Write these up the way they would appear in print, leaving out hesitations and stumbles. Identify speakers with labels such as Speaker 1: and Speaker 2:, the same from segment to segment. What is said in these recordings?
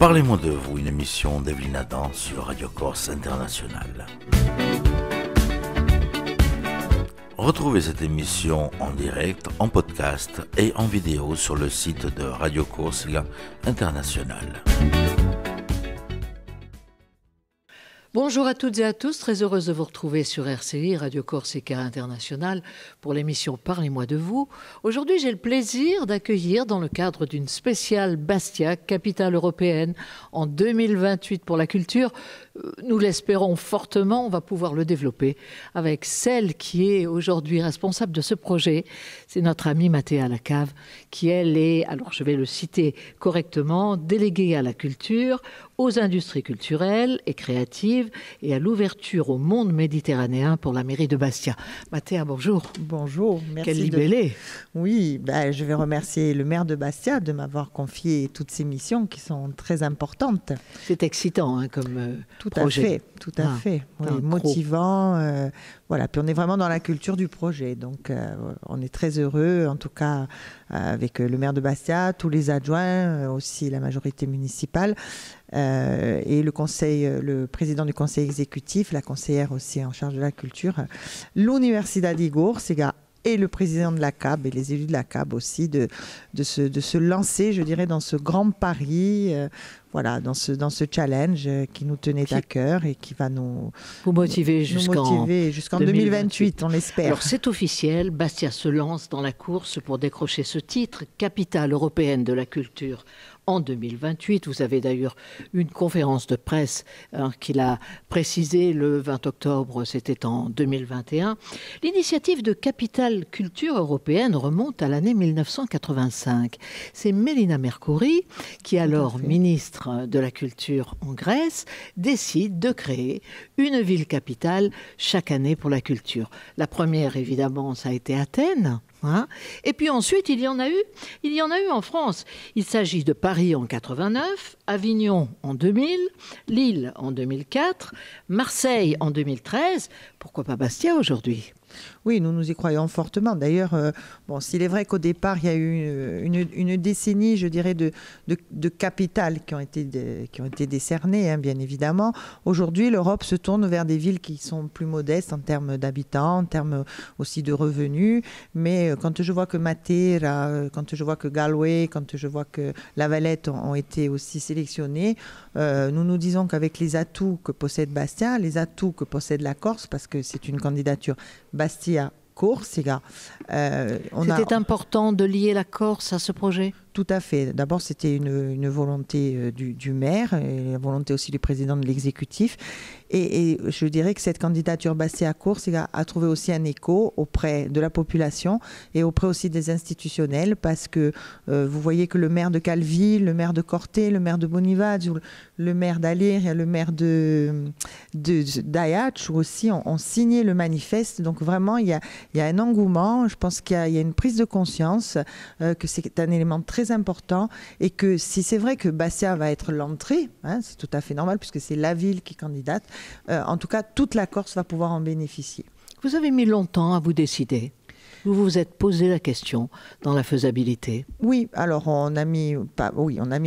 Speaker 1: Parlez-moi de vous, une émission d'Evelyne Adam sur Radio Corse International. Retrouvez cette émission en direct, en podcast et en vidéo sur le site de Radio Corsica International.
Speaker 2: Bonjour à toutes et à tous, très heureuse de vous retrouver sur RCI, Radio Corsica International, pour l'émission Parlez-moi de vous. Aujourd'hui, j'ai le plaisir d'accueillir, dans le cadre d'une spéciale Bastia, capitale européenne, en 2028 pour la culture. Nous l'espérons fortement, on va pouvoir le développer avec celle qui est aujourd'hui responsable de ce projet. C'est notre amie Mathéa Lacave, qui elle est, alors je vais le citer correctement, déléguée à la culture, aux industries culturelles et créatives et à l'ouverture au monde méditerranéen pour la mairie de Bastia. Mathéa, bonjour.
Speaker 3: Bonjour, merci.
Speaker 2: Quel libellé.
Speaker 3: Oui, je vais remercier le maire de Bastia de m'avoir confié toutes ces missions qui sont très importantes.
Speaker 2: C'est excitant comme projet.
Speaker 3: Tout à fait. Oui, motivant. Voilà, puis on est vraiment dans la culture du projet. Donc, on est très heureux, en tout cas, avec le maire de Bastia, tous les adjoints, aussi la majorité municipale. Et le président du conseil exécutif, la conseillère aussi en charge de la culture, l'Universidad Igorsiga et le président de la CAB et les élus de la CAB aussi de se lancer, je dirais, dans ce grand pari, dans ce challenge qui nous tenait à cœur et qui va nous
Speaker 2: motiver jusqu'en
Speaker 3: 2028, on l'espère.
Speaker 2: Alors c'est officiel, Bastia se lance dans la course pour décrocher ce titre, capitale européenne de la culture, en 2028. Vous avez d'ailleurs une conférence de presse qu'il a précisé le 20 octobre, c'était en 2021. L'initiative de capitale culture européenne remonte à l'année 1985. C'est Mélina Mercouri, qui est alors ministre de la Culture en Grèce, décide de créer une ville capitale chaque année pour la culture. La première, évidemment, ça a été Athènes. Et puis ensuite, il y en a eu en France. Il s'agit de Paris en 89, Avignon en 2000, Lille en 2004, Marseille en 2013. Pourquoi pas Bastia aujourd'hui ?
Speaker 3: Oui, nous y croyons fortement. D'ailleurs, s'il est vrai qu'au départ, il y a eu une décennie, je dirais, de capitales qui ont été décernées, bien évidemment. Aujourd'hui, l'Europe se tourne vers des villes qui sont plus modestes en termes d'habitants, en termes aussi de revenus. Mais quand je vois que Matera, quand je vois que Galway, quand je vois que La Valette ont été aussi sélectionnés, nous nous disons qu'avec les atouts que possède Bastia, les atouts que possède la Corse, parce que c'est une candidature Bastia Corsica.
Speaker 2: C'était important de lier la Corse à ce projet ?
Speaker 3: Tout à fait. D'abord, c'était une volonté du maire et la volonté aussi du président de l'exécutif. Et je dirais que cette candidature Bastia Corsica a trouvé aussi un écho auprès de la population et auprès aussi des institutionnels, parce que vous voyez que le maire de Calvi, le maire de Corté, le maire de Bonivadio, le maire d'Alir, le maire d'Ajaccio aussi ont signé le manifeste. Donc vraiment, il y a un engouement. Je pense qu'il y a une prise de conscience que c'est un élément très important et que si c'est vrai que Bastia va être l'entrée, c'est tout à fait normal puisque c'est la ville qui candidate, en tout cas toute la Corse va pouvoir en bénéficier.
Speaker 2: Vous avez mis longtemps à vous décider. Vous vous êtes posé la question dans la faisabilité.
Speaker 3: Oui, alors on a mis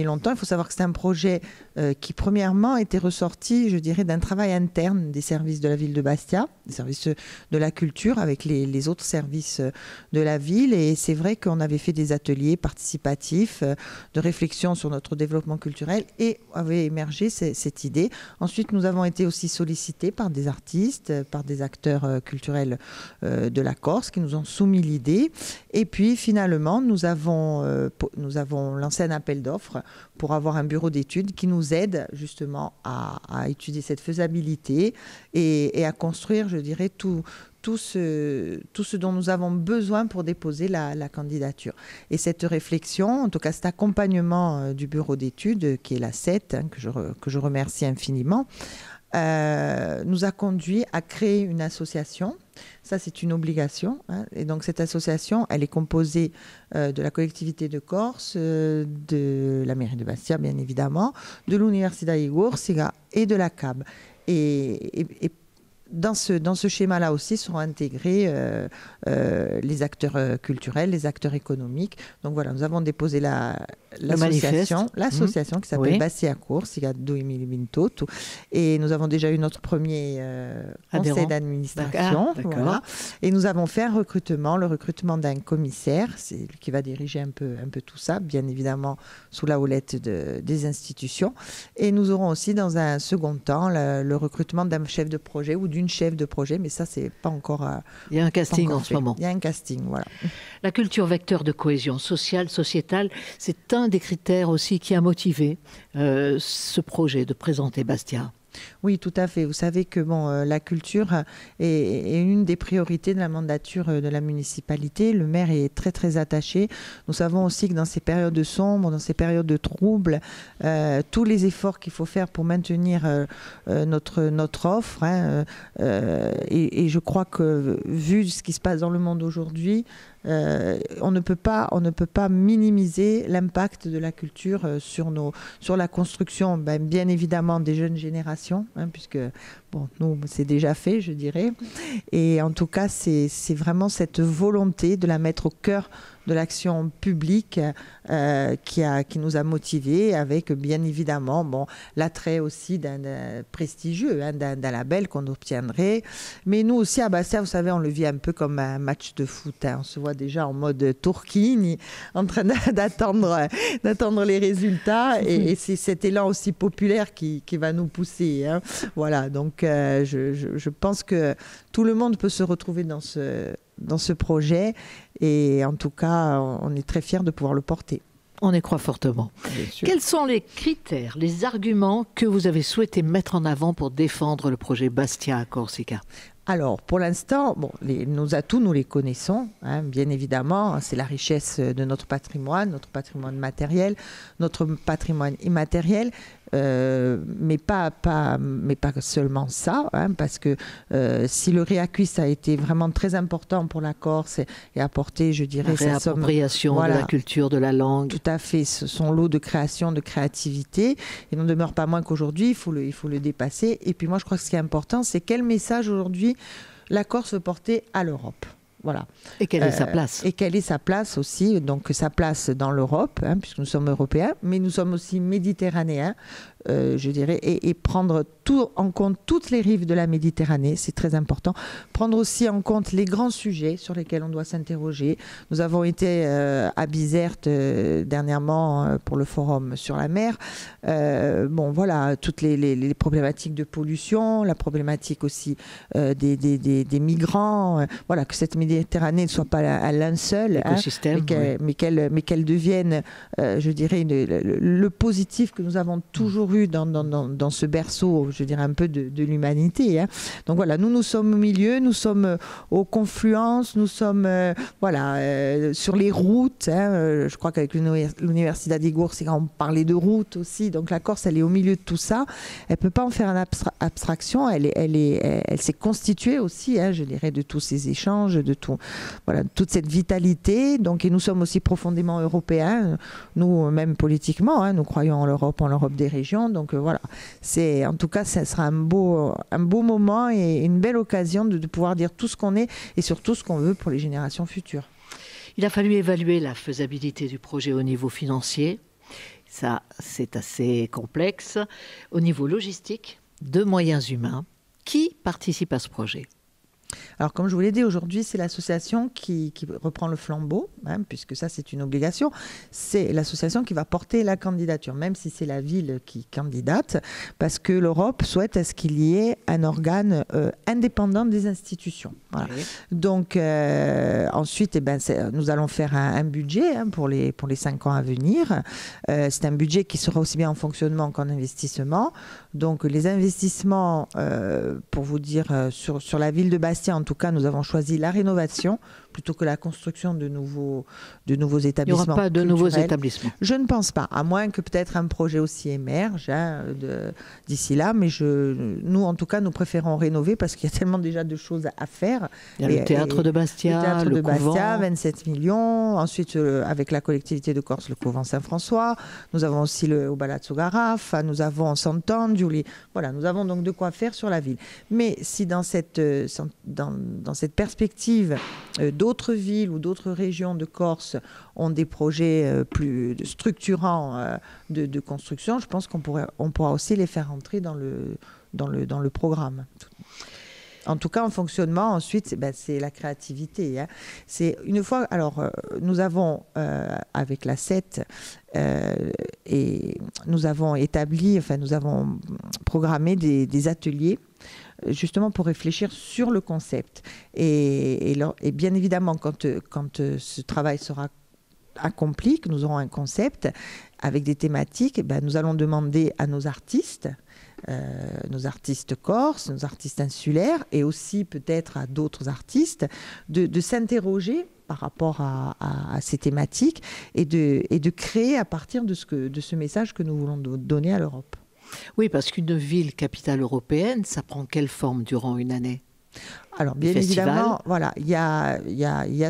Speaker 3: longtemps. Il faut savoir que c'est un projet qui premièrement était ressorti, je dirais, d'un travail interne des services de la ville de Bastia, des services de la culture avec les autres services de la ville. Et c'est vrai qu'on avait fait des ateliers participatifs de réflexion sur notre développement culturel et avait émergé cette idée. Ensuite, nous avons été aussi sollicités par des artistes, par des acteurs culturels de la Corse qui nous ont soumis l'idée. Et puis finalement, nous avons lancé un appel d'offres pour avoir un bureau d'études qui nous aide justement à étudier cette faisabilité et à construire, je dirais, tout ce dont nous avons besoin pour déposer la candidature. Et cette réflexion, en tout cas cet accompagnement du bureau d'études, qui est la CET, que je remercie infiniment, nous a conduit à créer une association. Ça, c'est une obligation. Et donc, cette association, elle est composée de la collectivité de Corse, de la mairie de Bastia, bien évidemment, de l'Universidad Igorsiga et de la CAB. Et dans ce schéma-là aussi seront intégrés les acteurs culturels, les acteurs économiques. Donc voilà, nous avons déposé l'association qui s'appelle Bastia Corsica Duemilavinto, et nous avons déjà eu notre premier conseil d'administration. Voilà. Et nous avons fait le recrutement d'un commissaire, c'est lui qui va diriger un peu tout ça, bien évidemment sous la houlette des institutions. Et nous aurons aussi dans un second temps le recrutement d'un chef de projet ou d'une chef de projet, mais ça c'est pas encore.
Speaker 2: Il y a un casting en ce moment.
Speaker 3: Il y a un casting, voilà.
Speaker 2: La culture vecteur de cohésion sociale, sociétale, c'est un des critères aussi qui a motivé ce projet de présenter Bastia.
Speaker 3: Oui, tout à fait. Vous savez que la culture est une des priorités de la mandature de la municipalité. Le maire est très, très attaché. Nous savons aussi que dans ces périodes sombres, dans ces périodes de troubles, tous les efforts qu'il faut faire pour maintenir notre offre, et je crois que, vu ce qui se passe dans le monde aujourd'hui, on ne peut pas minimiser l'impact de la culture sur la construction, bien évidemment des jeunes générations, puisque nous c'est déjà fait, je dirais. Et en tout cas, c'est vraiment cette volonté de la mettre au cœur de l'action publique qui nous a motivés, avec bien évidemment l'attrait aussi d'un prestigieux, d'un label qu'on obtiendrait. Mais nous aussi à Bastia, vous savez, on le vit un peu comme un match de foot. On se voit déjà en mode Tourquine, en train d'attendre les résultats. Et c'est cet élan aussi populaire qui va nous pousser. Voilà, donc je pense que tout le monde peut se retrouver dans ce projet, et en tout cas on est très fiers de pouvoir le porter.
Speaker 2: On y croit fortement. Quels sont les critères, les arguments que vous avez souhaité mettre en avant pour défendre le projet Bastia à Corsica ?
Speaker 3: Alors, pour l'instant, nos atouts, nous les connaissons, bien évidemment. C'est la richesse de notre patrimoine matériel, notre patrimoine immatériel. Mais pas seulement ça, parce que si le réacquis a été vraiment très important pour la Corse et apporté, je dirais,
Speaker 2: la réappropriation de la culture, de la langue.
Speaker 3: Tout à fait, son lot de création, de créativité. Il n'en demeure pas moins qu'aujourd'hui, il faut le dépasser. Et puis moi, je crois que ce qui est important, c'est quel message aujourd'hui la Corse veut porter à l'Europe. Voilà.
Speaker 2: Et quelle est sa place ?
Speaker 3: Et quelle est sa place aussi, donc sa place dans l'Europe, puisque nous sommes européens, mais nous sommes aussi méditerranéens, je dirais, et prendre en compte toutes les rives de la Méditerranée, c'est très important. Prendre aussi en compte les grands sujets sur lesquels on doit s'interroger. Nous avons été à Bizerte dernièrement pour le forum sur la mer. Voilà, toutes les problématiques de pollution, la problématique aussi des migrants. Voilà, que cette Méditerranée ne soit pas à l'un seul, mais qu'elle devienne, je dirais, le positif que nous avons toujours eu dans ce berceau, je dirais, un peu de l'humanité. Donc voilà, nous sommes au milieu, nous sommes aux confluences, nous sommes sur les routes. Je crois qu'avec l'Université di Corsica, on parlait de routes aussi. Donc la Corse, elle est au milieu de tout ça. Elle ne peut pas en faire une abstraction. Elle s'est constituée aussi, je dirais, de tous ces échanges, de toute cette vitalité. Donc, et nous sommes aussi profondément européens, nous, même politiquement, nous croyons en l'Europe des régions. Donc voilà, en tout cas, ça sera un beau moment et une belle occasion de pouvoir dire tout ce qu'on est et surtout ce qu'on veut pour les générations futures.
Speaker 2: Il a fallu évaluer la faisabilité du projet au niveau financier. Ça, c'est assez complexe. Au niveau logistique, de moyens humains, qui participe à ce projet ?
Speaker 3: Alors, comme je vous l'ai dit, aujourd'hui, c'est l'association qui reprend le flambeau, puisque ça, c'est une obligation. C'est l'association qui va porter la candidature, même si c'est la ville qui candidate, parce que l'Europe souhaite à ce qu'il y ait un organe indépendant des institutions. Voilà. Oui. Donc, ensuite, nous allons faire un budget pour les 5 ans à venir. C'est un budget qui sera aussi bien en fonctionnement qu'en investissement. Donc, les investissements, pour vous dire, sur la ville de Bastia, en tout cas, nous avons choisi la rénovation plutôt que la construction de nouveaux établissements.
Speaker 2: Il n'y aura pas de nouveaux établissements.
Speaker 3: Je ne pense pas, à moins que peut-être un projet aussi émerge d'ici là, mais nous, en tout cas, nous préférons rénover parce qu'il y a tellement déjà de choses à faire.
Speaker 2: Il y a le théâtre de Bastia, le couvent.
Speaker 3: 27 millions. Ensuite, avec la collectivité de Corse, le couvent Saint-François. Nous avons aussi au Palazzo Garaf, nous avons Sant'Angelo. Voilà, nous avons donc de quoi faire sur la ville. Mais si dans cette perspective, d'autres villes ou d'autres régions de Corse ont des projets plus structurants de construction, je pense qu'on pourra aussi les faire entrer dans le programme. En tout cas, en fonctionnement, ensuite, c'est la créativité. Hein. C'est une fois. Alors, nous avons avec la CET et nous avons programmé des ateliers justement pour réfléchir sur le concept. Et bien évidemment, quand ce travail sera accompli, que nous aurons un concept avec des thématiques, nous allons demander à nos artistes corses, nos artistes insulaires et aussi peut-être à d'autres artistes de s'interroger par rapport à ces thématiques et de créer à partir de ce message que nous voulons donner à l'Europe.
Speaker 2: Oui, parce qu'une ville capitale européenne, ça prend quelle forme durant une année ?
Speaker 3: Alors, bien évidemment, voilà, il y a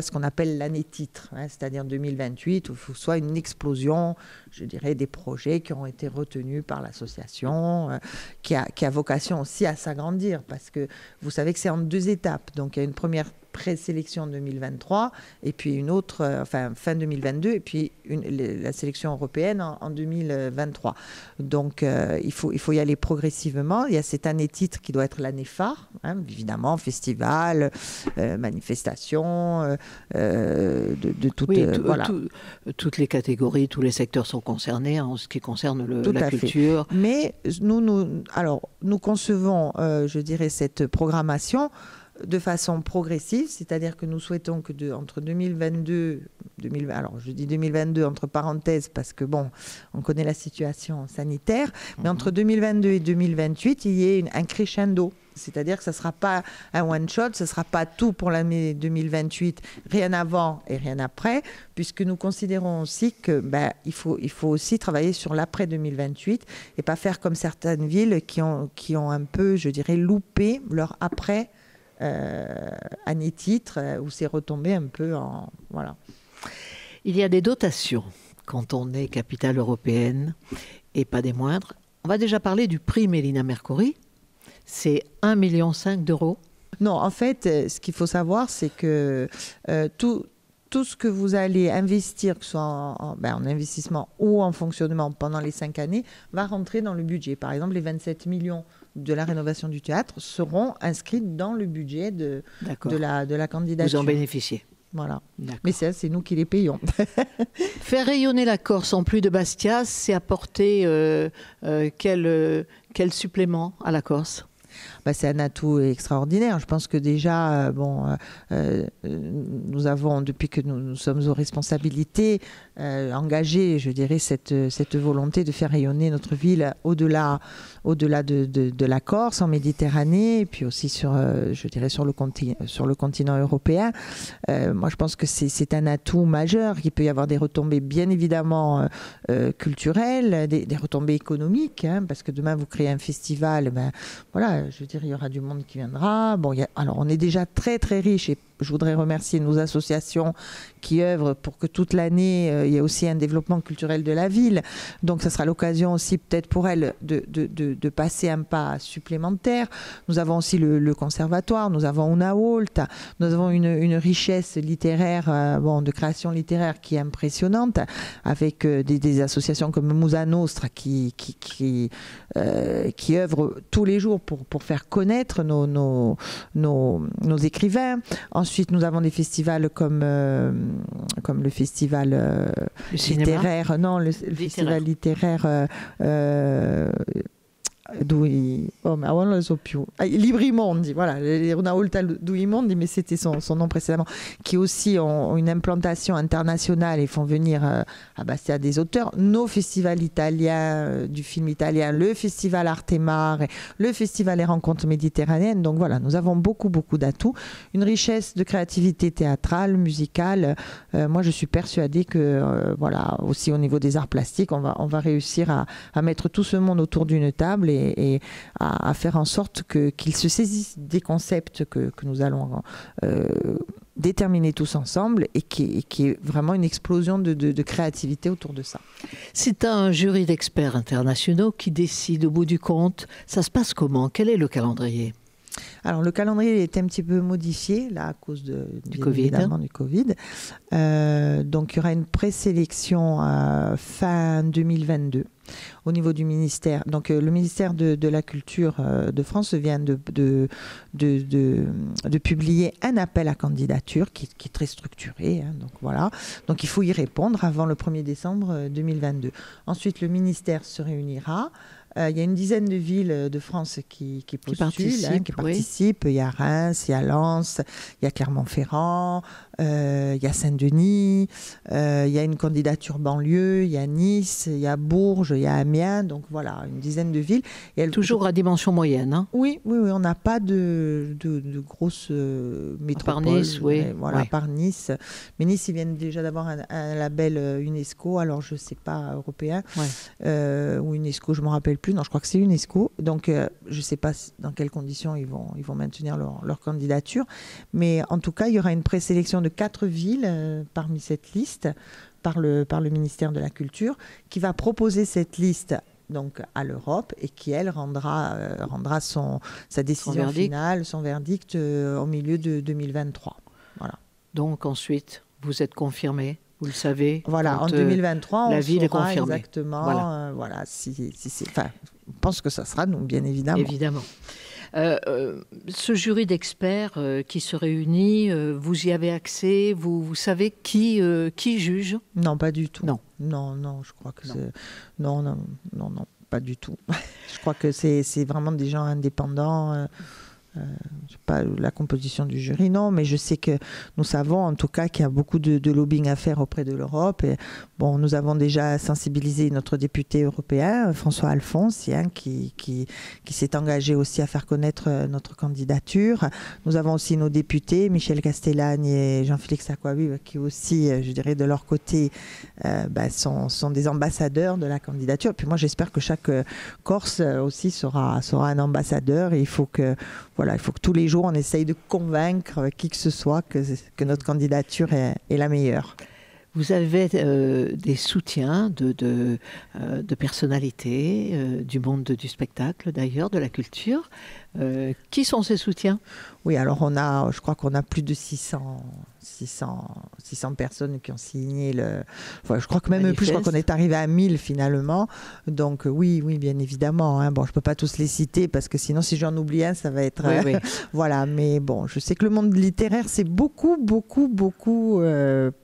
Speaker 3: ce qu'on appelle l'année titre, hein, c'est-à-dire 2028, où il faut soit une explosion, je dirais, des projets qui ont été retenus par l'association, qui a vocation aussi à s'agrandir, parce que vous savez que c'est en 2 étapes. Donc, il y a une première présélection 2023, et puis une autre, fin 2022, et puis la sélection européenne en 2023. Donc, il faut y aller progressivement. Il y a cette année titre qui doit être l'année phare, hein, évidemment, festival, manifestation, de toutes...
Speaker 2: Oui,
Speaker 3: voilà.
Speaker 2: Toutes les catégories, tous les secteurs sont concernés en ce qui concerne la culture.
Speaker 3: Fait. Mais nous concevons, je dirais, cette programmation de façon progressive, c'est-à-dire que nous souhaitons que entre 2022, alors je dis 2022 entre parenthèses parce que bon, on connaît la situation sanitaire, mais entre 2022 et 2028, il y ait un crescendo. C'est-à-dire que ça ne sera pas un one-shot, ce ne sera pas tout pour l'année 2028, rien avant et rien après, puisque nous considérons aussi que il faut aussi travailler sur l'après 2028 et pas faire comme certaines villes qui ont un peu, je dirais, loupé leur après année titre, où c'est retombé un peu en... Voilà.
Speaker 2: Il y a des dotations quand on est capitale européenne, et pas des moindres. On va déjà parler du prix Mélina Mercouri. C'est 1,5 million d'euros.
Speaker 3: Non, en fait, ce qu'il faut savoir, c'est que tout ce que vous allez investir, que ce soit en investissement ou en fonctionnement pendant les 5 années, va rentrer dans le budget. Par exemple, les 27 millions de la rénovation du théâtre seront inscrits dans le budget de la candidature.
Speaker 2: Vous en bénéficiez.
Speaker 3: Voilà. Mais c'est nous qui les payons.
Speaker 2: Faire rayonner la Corse en plus de Bastia, c'est apporter quel supplément à la Corse ?
Speaker 3: C'est un atout extraordinaire. Je pense que déjà, nous avons, depuis que nous sommes aux responsabilités, engagé, je dirais, cette volonté de faire rayonner notre ville au-delà de la Corse, en Méditerranée, et puis aussi sur le continent européen. Moi, je pense que c'est un atout majeur. Il peut y avoir des retombées, bien évidemment, culturelles, des retombées économiques, hein, parce que demain, vous créez un festival, voilà, je veux dire, il y aura du monde qui viendra. Bon, alors, on est déjà très, très riche, et je voudrais remercier nos associations qui œuvrent pour que toute l'année, il y ait aussi un développement culturel de la ville. Donc, ça sera l'occasion aussi peut-être pour elles de passer un pas supplémentaire. Nous avons aussi le conservatoire, nous avons Unaolt, nous avons une richesse littéraire, de création littéraire qui est impressionnante, avec des associations comme Musa Nostra qui œuvrent tous les jours pour faire connaître nos écrivains. Ensuite, nous avons des festivals comme le festival littéraire. Non, le festival littéraire. ma non lo so più. Libri Mondi, voilà, una volta Dui Mondi, mais c'était son nom précédemment, qui aussi ont une implantation internationale et font venir à Bastia des auteurs. Nos festivals italiens du film italien, le festival Artemare, le festival Les Rencontres Méditerranéennes. Donc voilà, nous avons beaucoup d'atouts, une richesse de créativité théâtrale, musicale. Moi, je suis persuadée que voilà, aussi au niveau des arts plastiques, on va réussir à mettre tout ce monde autour d'une table et à faire en sorte qu'ils se saisissent des concepts que nous allons déterminer tous ensemble et qui est vraiment une explosion de créativité autour de ça.
Speaker 2: C'est un jury d'experts internationaux qui décide au bout du compte. Ça se passe comment? Quel est le calendrier?
Speaker 3: Alors, le calendrier est un petit peu modifié, là, à cause du Covid. Donc, il y aura une présélection fin 2022 au niveau du ministère. Donc, le ministère de la Culture de France vient de publier un appel à candidature qui est très structuré. Hein, donc, voilà. Donc, il faut y répondre avant le 1er décembre 2022. Ensuite, le ministère se réunira. Il y a une dizaine de villes de France qui postulent, qui participent. Il y a Reims, il y a Lens, il y a Clermont-Ferrand, il y a Saint-Denis, il y a une candidature banlieue, il y a Nice, il y a Bourges, il y a Amiens. Donc voilà, une dizaine de villes. Et
Speaker 2: toujours à dimension moyenne. Hein.
Speaker 3: Oui, on n'a pas de grosses métropoles.
Speaker 2: Par Nice, oui.
Speaker 3: Voilà, par Nice. Mais Nice, ils viennent déjà d'avoir un label UNESCO, alors je ne sais pas, européen, ou UNESCO, je ne me rappelle plus. Non, je crois que c'est UNESCO. Donc, je ne sais pas dans quelles conditions ils vont maintenir leur candidature. Mais en tout cas, il y aura une présélection de 4 villes parmi cette liste par le ministère de la Culture qui va proposer cette liste donc à l'Europe et qui, elle, rendra sa décision finale, son verdict au milieu de 2023. Voilà.
Speaker 2: Donc, ensuite, vous êtes confirmé? Vous le savez.
Speaker 3: Voilà, en 2023,
Speaker 2: la ville est confirmée.
Speaker 3: Exactement. Voilà, enfin, je pense que ça sera, donc, bien évidemment.
Speaker 2: Évidemment. Ce jury d'experts qui se réunit, vous y avez accès? Vous savez qui juge?
Speaker 3: Non, pas du tout.
Speaker 2: Non,
Speaker 3: je crois que c'est... Non, pas du tout. Je crois que c'est vraiment des gens indépendants. Je sais pas la composition du jury, non, mais je sais que nous savons en tout cas qu'il y a beaucoup de lobbying à faire auprès de l'Europe. Et bon, nous avons déjà sensibilisé notre député européen, François Alphonse, qui s'est engagé aussi à faire connaître notre candidature. Nous avons aussi nos députés, Michel Castellane et Jean-Félix Aquavive, qui aussi, je dirais, de leur côté, sont des ambassadeurs de la candidature. Et puis moi, j'espère que chaque Corse aussi sera un ambassadeur. Et il faut que tous les jours, on essaye de convaincre qui que ce soit que notre candidature est la meilleure.
Speaker 2: Vous avez des soutiens de personnalités, du monde du spectacle d'ailleurs, de la culture. Qui sont ces soutiens?
Speaker 3: Oui, alors je crois qu'on a plus de 600 personnes qui ont signé je crois que même plus, je crois qu'on est arrivé à 1000 finalement. Donc oui, bien évidemment. Hein. Bon, je ne peux pas tous les citer parce que sinon, si j'en oublie un, ça va être...
Speaker 2: Oui.
Speaker 3: Voilà, mais bon, je sais que le monde littéraire s'est beaucoup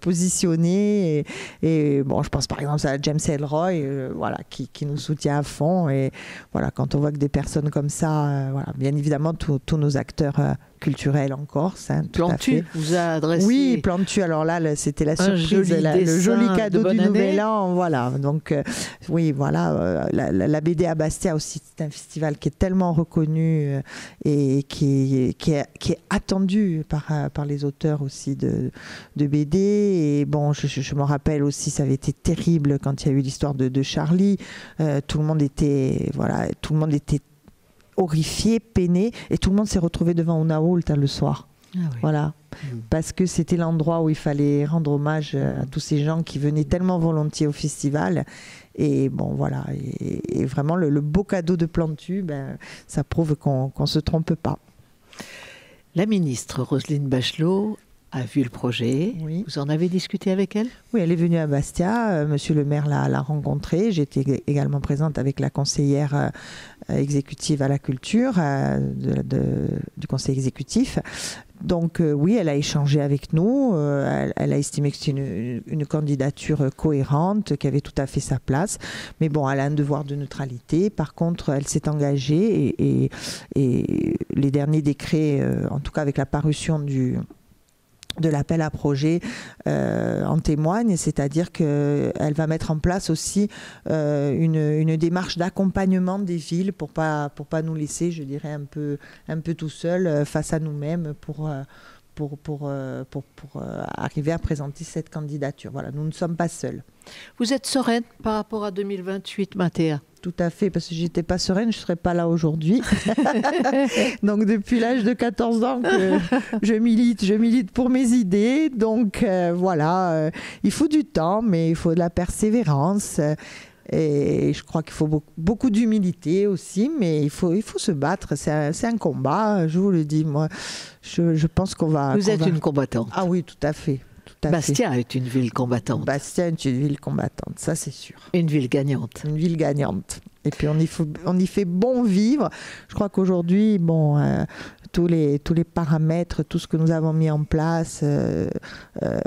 Speaker 3: positionné. Et bon, je pense par exemple à James Ellroy, qui nous soutient à fond. Et voilà, quand on voit que des personnes comme ça, bien évidemment, tous nos acteurs culturels en Corse. Hein,
Speaker 2: Plantu vous a adressé.
Speaker 3: Oui, Plantu. Alors là, c'était la surprise, le joli cadeau du Nouvel An. Voilà. Donc, la BD à Bastia aussi, c'est un festival qui est tellement reconnu et qui est attendu par les auteurs aussi de BD. Et bon, je me rappelle aussi, ça avait été terrible quand il y a eu l'histoire de Charlie. Tout le monde était horrifié, peiné, et tout le monde s'est retrouvé devant Una Volta le soir. Voilà, parce que c'était l'endroit où il fallait rendre hommage à tous ces gens qui venaient tellement volontiers au festival. Et bon, voilà, et vraiment le beau cadeau de Plantu, ça prouve qu'on ne se trompe pas.
Speaker 2: La ministre Roselyne Bachelot a vu le projet. Oui. Vous en avez discuté avec elle?
Speaker 3: Oui, elle est venue à Bastia. Monsieur le maire l'a rencontrée. J'étais également présente avec la conseillère exécutive à la culture du conseil exécutif. Donc oui, elle a échangé avec nous, elle a estimé que c'était une candidature cohérente, qui avait tout à fait sa place. Mais bon, elle a un devoir de neutralité. Par contre, elle s'est engagée et les derniers décrets, en tout cas avec la parution de l'appel à projet en témoigne, c'est-à-dire qu'elle va mettre en place aussi une démarche d'accompagnement des villes pour pas nous laisser, je dirais, un peu tout seuls face à nous-mêmes pour arriver à présenter cette candidature. Voilà, nous ne sommes pas seuls.
Speaker 2: Vous êtes sereine par rapport à 2028, Mathéa?
Speaker 3: Tout à fait, parce que si j'étais pas sereine, je ne serais pas là aujourd'hui. Donc depuis l'âge de 14 ans que je milite pour mes idées. Donc voilà, il faut du temps, mais il faut de la persévérance. Et je crois qu'il faut beaucoup d'humilité aussi, mais il faut se battre. C'est un combat, je vous le dis. Moi, je pense qu'on va...
Speaker 2: Vous êtes une combattante.
Speaker 3: Ah oui, tout à fait.
Speaker 2: Bastia est une ville combattante.
Speaker 3: Bastia est une ville combattante, ça c'est sûr.
Speaker 2: Une ville gagnante.
Speaker 3: Une ville gagnante. Et puis on y fait bon vivre. Je crois qu'aujourd'hui, bon, tous les paramètres, tout ce que nous avons mis en place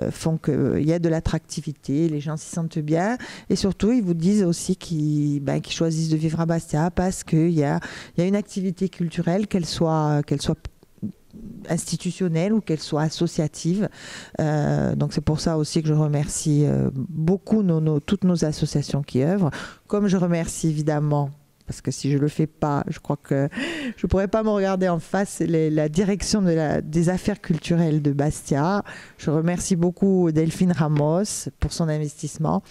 Speaker 3: font qu'il y a de l'attractivité, les gens s'y sentent bien. Et surtout, ils vous disent aussi qu'ils choisissent de vivre à Bastia parce qu'il y a une activité culturelle, qu'elle soit institutionnelle ou qu'elle soit associative. Donc c'est pour ça aussi que je remercie beaucoup toutes nos associations qui œuvrent, comme je remercie évidemment, parce que si je ne le fais pas, je crois que je ne pourrais pas me regarder en face, la direction des affaires culturelles de Bastia. Je remercie beaucoup Delphine Ramos pour son investissement.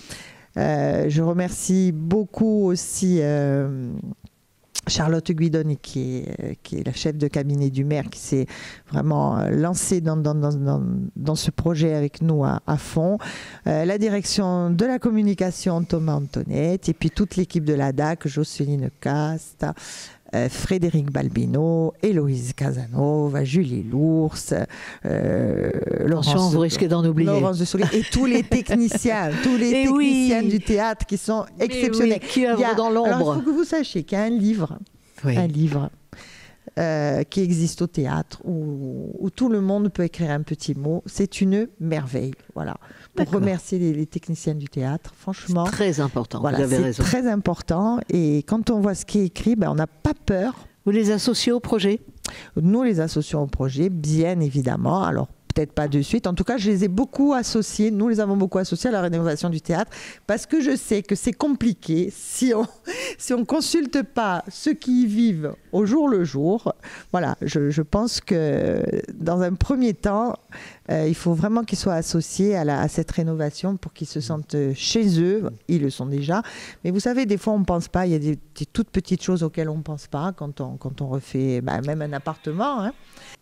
Speaker 3: Je remercie beaucoup aussi Charlotte Guidoni, qui est la chef de cabinet du maire, qui s'est vraiment lancée dans ce projet avec nous à fond. La direction de la communication, Thomas Antoinette, et puis toute l'équipe de la DAC, Jocelyne Cast, Frédéric Balbino, Héloïse Casanova, Julie Lours,
Speaker 2: Attention, vous risquez d'en oublier.
Speaker 3: Laurence de Solier, et tous les techniciens, du théâtre qui sont exceptionnels.
Speaker 2: Oui, qui œuvrent dans l'ombre.
Speaker 3: Alors, il faut que vous sachiez qu'il y a un livre qui existe au théâtre où tout le monde peut écrire un petit mot. C'est une merveille, voilà. Pour remercier les techniciens du théâtre, franchement.
Speaker 2: C'est très important,
Speaker 3: voilà,
Speaker 2: vous avez raison.
Speaker 3: C'est très important, et quand on voit ce qui est écrit, on n'a pas peur.
Speaker 2: Vous les associez au projet?
Speaker 3: Nous les associons au projet, bien évidemment. Alors, peut-être pas de suite. En tout cas, je les ai beaucoup associés. Nous les avons beaucoup associés à la rénovation du théâtre parce que je sais que c'est compliqué si on consulte pas ceux qui y vivent au jour le jour. Voilà, je pense que dans un premier temps, il faut vraiment qu'ils soient associés à cette rénovation pour qu'ils se sentent chez eux. Ils le sont déjà. Mais vous savez, des fois, on ne pense pas. Il y a des toutes petites choses auxquelles on ne pense pas quand on refait même un appartement. Hein.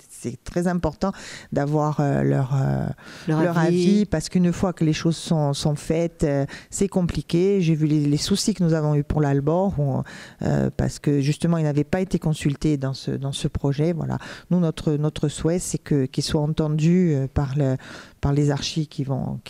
Speaker 3: C'est très important d'avoir leur avis, parce qu'une fois que les choses sont faites, c'est compliqué. J'ai vu les soucis que nous avons eus pour l'Albor, parce que justement, ils n'avaient pas été consultés dans ce projet. Voilà. Nous, notre souhait, c'est qu'ils soient entendus par les archis qui auront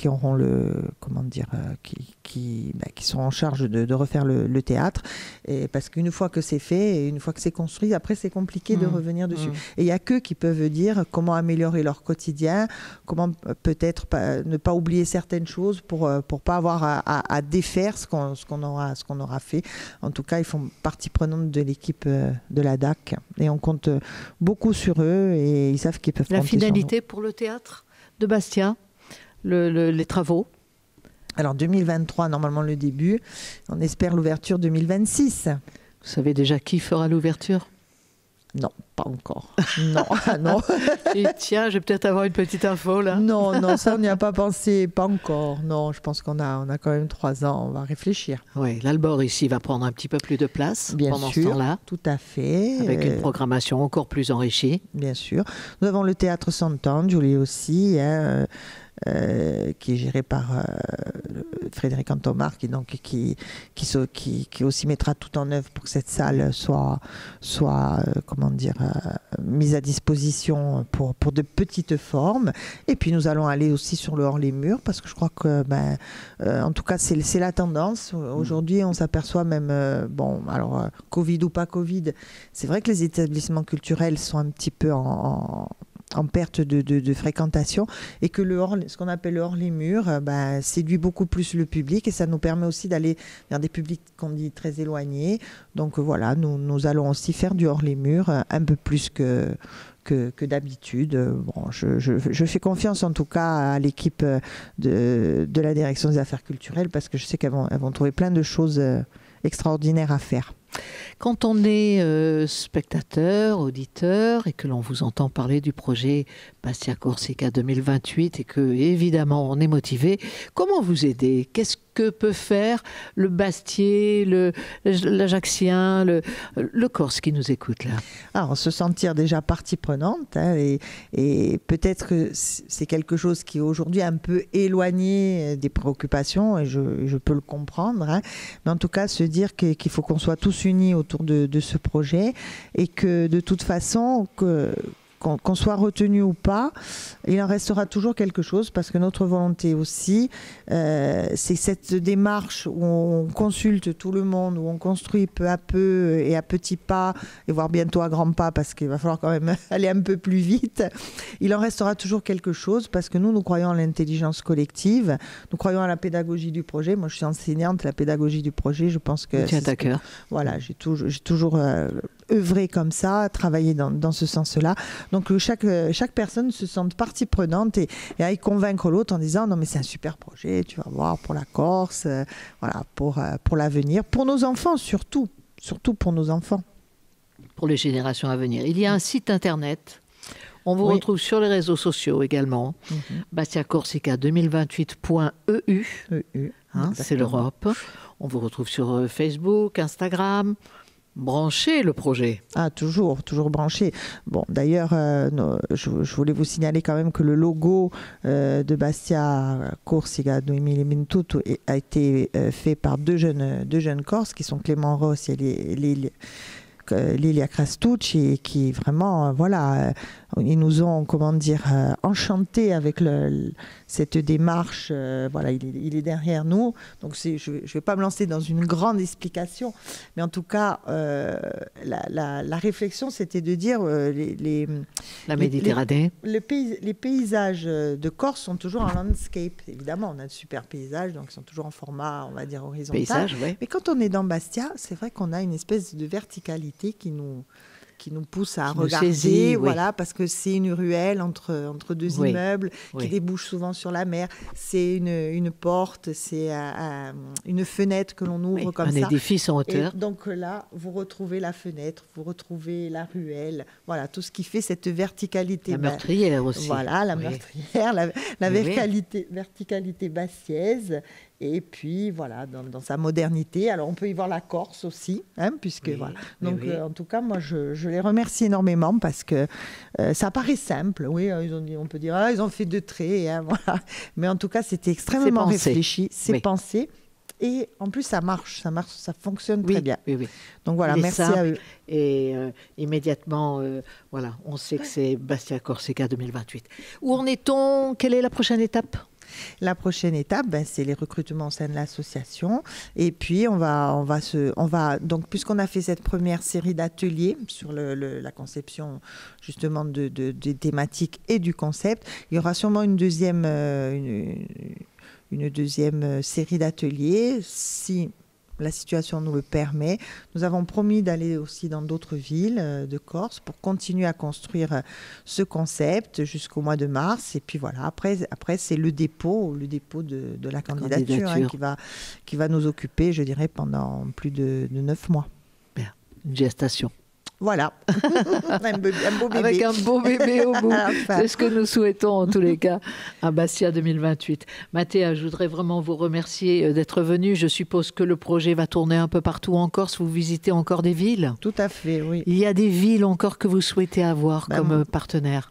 Speaker 3: qui sont en charge de refaire le théâtre. Et parce qu'une fois que c'est fait, et une fois que c'est construit, après c'est compliqué de revenir dessus. Et il n'y a qu'eux qui peuvent dire comment améliorer leur quotidien, comment peut-être ne pas oublier certaines choses pour pas avoir à défaire ce qu'on aura fait. En tout cas, ils font partie prenante de l'équipe de la DAC, et on compte beaucoup sur eux, et ils savent qu'ils peuvent compter sur nous.
Speaker 2: La finalité pour le théâtre de Bastia, les travaux?
Speaker 3: Alors 2023, normalement le début. On espère l'ouverture 2026.
Speaker 2: Vous savez déjà qui fera l'ouverture?
Speaker 3: Non, pas encore. Non, non.
Speaker 2: Et tiens, je vais peut-être avoir une petite info là.
Speaker 3: Non, ça on n'y a pas pensé, pas encore. Non, je pense qu'on a quand même 3 ans, on va réfléchir.
Speaker 2: Oui, l'Albor ici va prendre un petit peu plus de place pendant ce temps-là.
Speaker 3: Tout à fait.
Speaker 2: Avec une programmation encore plus enrichie.
Speaker 3: Bien sûr. Nous avons le théâtre Santan, Julie aussi, qui est géré par Frédéric Antomar, qui aussi mettra tout en œuvre pour que cette salle soit mise à disposition pour de petites formes. Et puis nous allons aller aussi sur le hors-les-murs, parce que je crois que en tout cas c'est la tendance. Aujourd'hui on s'aperçoit même, Covid ou pas Covid, c'est vrai que les établissements culturels sont un petit peu en perte de fréquentation, et que ce qu'on appelle le hors les murs séduit beaucoup plus le public, et ça nous permet aussi d'aller vers des publics qu'on dit très éloignés. Donc voilà, nous allons aussi faire du hors les murs un peu plus que d'habitude. Bon, je fais confiance en tout cas à l'équipe de la direction des affaires culturelles, parce que je sais qu'elles vont trouver plein de choses extraordinaires à faire.
Speaker 2: Quand on est spectateur, auditeur, et que l'on vous entend parler du projet Bastia Corsica 2028, et que évidemment on est motivé, comment vous aider? Qu'est-ce que peut faire le Bastiais, l'Ajaxien, le Corse qui nous écoute là?
Speaker 3: Alors, se sentir déjà partie prenante, hein, et peut-être que c'est quelque chose qui est aujourd'hui un peu éloigné des préoccupations, et je peux le comprendre, hein, mais en tout cas se dire qu'il faut qu'on soit tous unis autour de ce projet, et que de toute façon, qu'on soit retenu ou pas, il en restera toujours quelque chose, parce que notre volonté aussi, c'est cette démarche où on consulte tout le monde, où on construit peu à peu et à petits pas, et voire bientôt à grands pas, parce qu'il va falloir quand même aller un peu plus vite. Il en restera toujours quelque chose, parce que nous croyons à l'intelligence collective, nous croyons à la pédagogie du projet. Moi, je suis enseignante, la pédagogie du projet, je pense que...
Speaker 2: Tiens à cœur.
Speaker 3: Voilà, j'ai toujours œuvrer comme ça, travailler dans ce sens-là. Donc que chaque personne se sente partie prenante et aille convaincre l'autre en disant non mais c'est un super projet, tu vas voir, pour la Corse, voilà, pour l'avenir, pour nos enfants surtout pour nos enfants.
Speaker 2: Pour les générations à venir. Il y a un site internet. On vous retrouve sur les réseaux sociaux également. bastiacorsica2028.eu. C'est l'Europe. On vous retrouve sur Facebook, Instagram. Branché le projet.
Speaker 3: Ah, toujours branché. Bon, d'ailleurs, je voulais vous signaler quand même que le logo de Bastia Corsica 2028 a été fait par deux jeunes Corses qui sont Clément Ross et Lilia Crastucci, qui vraiment, voilà, ils nous ont, enchantés avec cette démarche. Voilà, il est derrière nous. Donc, je ne vais pas me lancer dans une grande explication, mais en tout cas, la réflexion, c'était de dire
Speaker 2: la Méditerranée.
Speaker 3: Les paysages de Corse sont toujours en landscape. Évidemment, on a de super paysages, donc ils sont toujours en format, on va dire, horizontal.
Speaker 2: Paysage, ouais.
Speaker 3: Mais quand on est dans Bastia, c'est vrai qu'on a une espèce de verticalité qui nous pousse à regarder, voilà, parce que c'est une ruelle entre deux immeubles qui débouche souvent sur la mer. C'est une porte, c'est une fenêtre que l'on ouvre comme ça.
Speaker 2: Un édifice en hauteur.
Speaker 3: Et donc là, vous retrouvez la fenêtre, vous retrouvez la ruelle, voilà, tout ce qui fait cette verticalité.
Speaker 2: La meurtrière aussi.
Speaker 3: Voilà, la meurtrière, la verticalité bastiaise. Et puis, voilà, dans sa modernité. Alors, on peut y voir la Corse aussi, hein, puisque, voilà. Donc, en tout cas, moi, je les remercie énormément parce que ça paraît simple. Oui, on peut dire, ils ont fait 2 traits, hein, voilà. Mais en tout cas, c'était extrêmement réfléchi, c'est pensé. Et en plus, ça marche, ça fonctionne très bien. Oui. Donc, voilà, merci à eux.
Speaker 2: Et immédiatement, voilà, on sait que c'est Bastia Corsica 2028. Où en est-on? Quelle est la prochaine étape?
Speaker 3: La prochaine étape, c'est les recrutements au sein de l'association. Et puis, on va donc, puisqu'on a fait cette première série d'ateliers sur la conception justement des thématiques et du concept, il y aura sûrement une deuxième série d'ateliers si la situation nous le permet. Nous avons promis d'aller aussi dans d'autres villes de Corse pour continuer à construire ce concept jusqu'au mois de mars. Et puis voilà, après c'est le dépôt de la candidature. Qui va nous occuper, je dirais, pendant plus de 9 mois.
Speaker 2: Bien, une gestation.
Speaker 3: Voilà, un beau bébé.
Speaker 2: Avec un beau bébé au bout. C'est ce que nous souhaitons en tous les cas à Bastia 2028. Mathéa, je voudrais vraiment vous remercier d'être venu. Je suppose que le projet va tourner un peu partout en Corse. Vous visitez encore des villes?
Speaker 3: Tout à fait, oui.
Speaker 2: Il y a des villes encore que vous souhaitez avoir comme partenaire?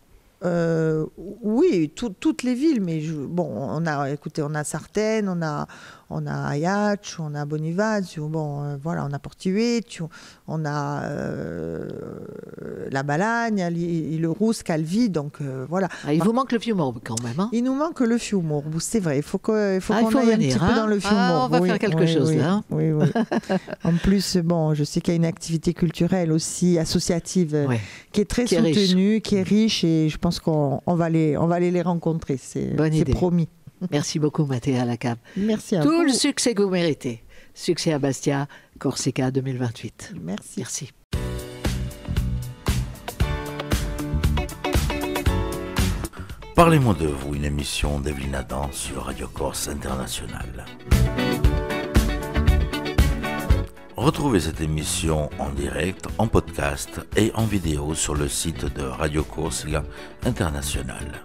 Speaker 3: Oui, toutes les villes, mais on a Sartène, on a Ajaccio, on a Bonifacio, voilà, on a Portiueccio, on a La Balagne, le Rousse, Calvi, donc voilà.
Speaker 2: Il vous manque le Fiumorbo quand même, hein?
Speaker 3: Il nous manque le Fiumorbo, c'est vrai. Il faut qu'on aille
Speaker 2: venir,
Speaker 3: un petit peu dans le Fiumorbo.
Speaker 2: On va faire quelque chose là.
Speaker 3: Oui. En plus, je sais qu'il y a une activité culturelle aussi associative qui est très soutenue, qui est riche, et je pense pense qu'on va aller les rencontrer, c'est promis.
Speaker 2: Merci beaucoup, Mathéa Lacave.
Speaker 3: Merci à vous.
Speaker 2: Tout le succès que vous méritez. Succès à Bastia, Corsica 2028.
Speaker 3: Merci.
Speaker 1: Parlez-moi de vous, une émission d'Evelyne Adam sur Radio Corse International. Retrouvez cette émission en direct, en podcast et en vidéo sur le site de Radio Corsica International.